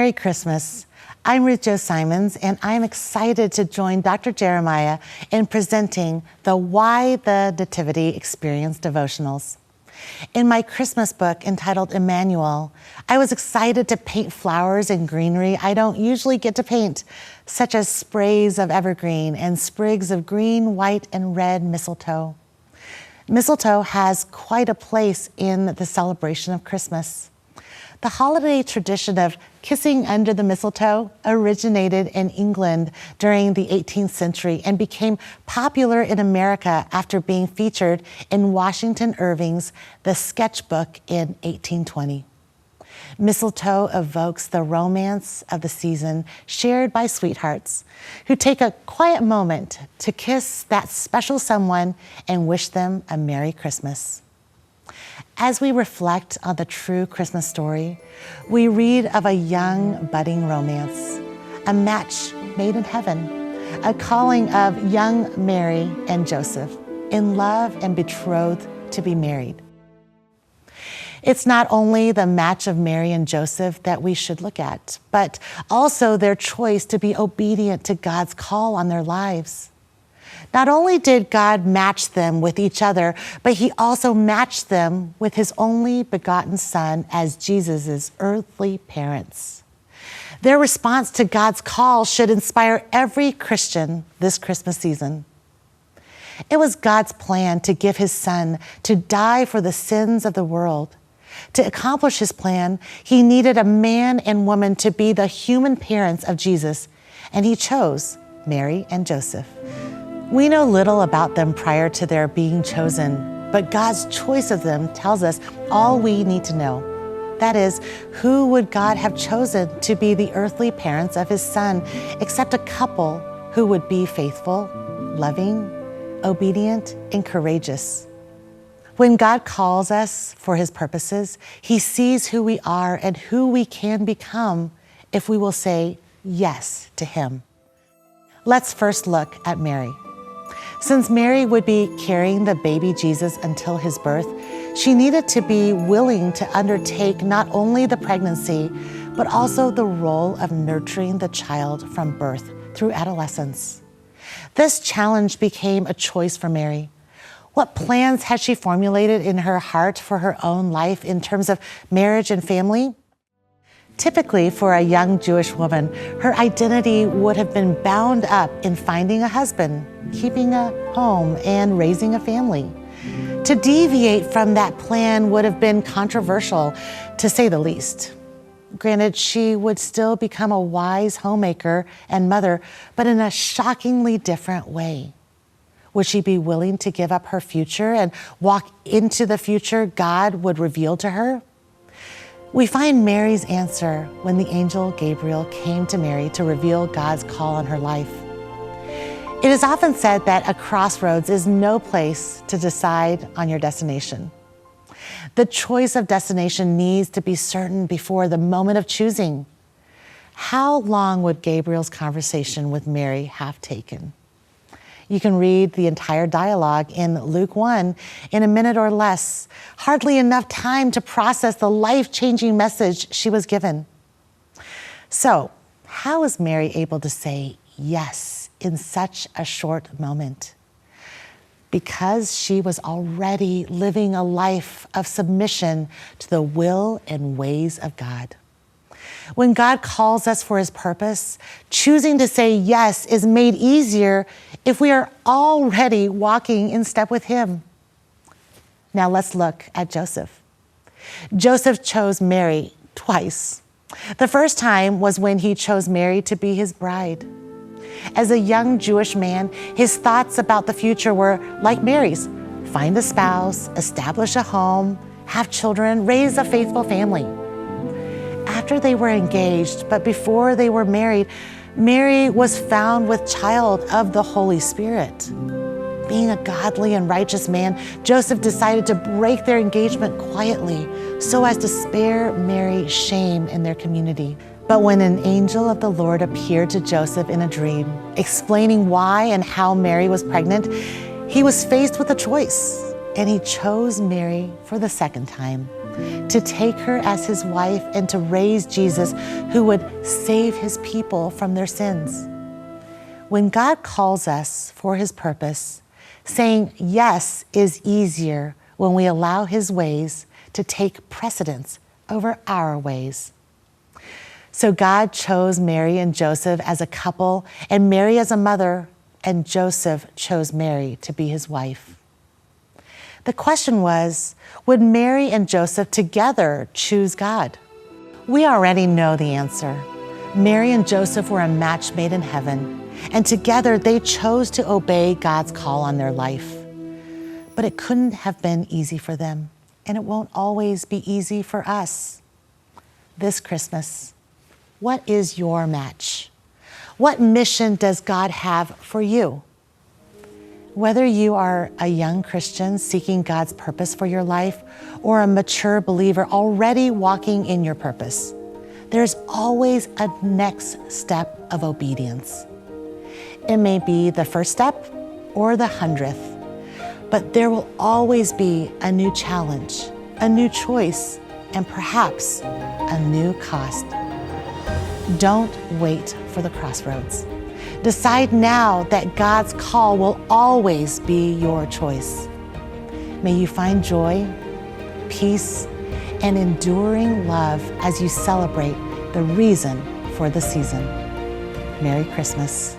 Merry Christmas. I'm Ruth Jo Simons, and I'm excited to join Dr. Jeremiah in presenting the Why the Nativity Experience devotionals. In my Christmas book entitled Emmanuel, I was excited to paint flowers and greenery I don't usually get to paint, such as sprays of evergreen and sprigs of green, white, and red mistletoe. Mistletoe has quite a place in the celebration of Christmas. The holiday tradition of kissing under the mistletoe originated in England during the 18th century and became popular in America after being featured in Washington Irving's The Sketchbook in 1820. Mistletoe evokes the romance of the season shared by sweethearts who take a quiet moment to kiss that special someone and wish them a Merry Christmas. As we reflect on the true Christmas story, we read of a young, budding romance, a match made in heaven, a calling of young Mary and Joseph, in love and betrothed to be married. It's not only the match of Mary and Joseph that we should look at, but also their choice to be obedient to God's call on their lives. Not only did God match them with each other, but he also matched them with his only begotten Son as Jesus' earthly parents. Their response to God's call should inspire every Christian this Christmas season. It was God's plan to give his Son to die for the sins of the world. To accomplish his plan, he needed a man and woman to be the human parents of Jesus, and he chose Mary and Joseph. We know little about them prior to their being chosen, but God's choice of them tells us all we need to know. That is, who would God have chosen to be the earthly parents of his Son, except a couple who would be faithful, loving, obedient, and courageous? When God calls us for his purposes, he sees who we are and who we can become if we will say yes to him. Let's first look at Mary. Since Mary would be carrying the baby Jesus until his birth, she needed to be willing to undertake not only the pregnancy, but also the role of nurturing the child from birth through adolescence. This challenge became a choice for Mary. What plans had she formulated in her heart for her own life in terms of marriage and family? Typically, for a young Jewish woman, her identity would have been bound up in finding a husband, keeping a home, and raising a family. To deviate from that plan would have been controversial, to say the least. Granted, she would still become a wise homemaker and mother, but in a shockingly different way. Would she be willing to give up her future and walk into the future God would reveal to her? We find Mary's answer when the angel Gabriel came to Mary to reveal God's call on her life. It is often said that a crossroads is no place to decide on your destination. The choice of destination needs to be certain before the moment of choosing. How long would Gabriel's conversation with Mary have taken? You can read the entire dialogue in Luke 1 in a minute or less, hardly enough time to process the life-changing message she was given. So, how is Mary able to say yes in such a short moment? Because she was already living a life of submission to the will and ways of God. When God calls us for his purpose, choosing to say yes is made easier if we are already walking in step with him. Now let's look at Joseph. Joseph chose Mary twice. The first time was when he chose Mary to be his bride. As a young Jewish man, his thoughts about the future were like Mary's: find a spouse, establish a home, have children, raise a faithful family. After they were engaged, but before they were married, Mary was found with child of the Holy Spirit. Being a godly and righteous man, Joseph decided to break their engagement quietly so as to spare Mary shame in their community. But when an angel of the Lord appeared to Joseph in a dream, explaining why and how Mary was pregnant, he was faced with a choice, and he chose Mary for the second time. to take her as his wife and to raise Jesus, who would save his people from their sins. When God calls us for his purpose, saying yes is easier when we allow his ways to take precedence over our ways. So God chose Mary and Joseph as a couple, and Mary as a mother, and Joseph chose Mary to be his wife. The question was, would Mary and Joseph together choose God? We already know the answer. Mary and Joseph were a match made in heaven, and together they chose to obey God's call on their life. But it couldn't have been easy for them, and it won't always be easy for us. This Christmas, what is your match? What mission does God have for you? Whether you are a young Christian seeking God's purpose for your life or a mature believer already walking in your purpose, there's always a next step of obedience. It may be the first step or the 100th, but there will always be a new challenge, a new choice, and perhaps a new cost. Don't wait for the crossroads. Decide now that God's call will always be your choice. May you find joy, peace, and enduring love as you celebrate the reason for the season. Merry Christmas.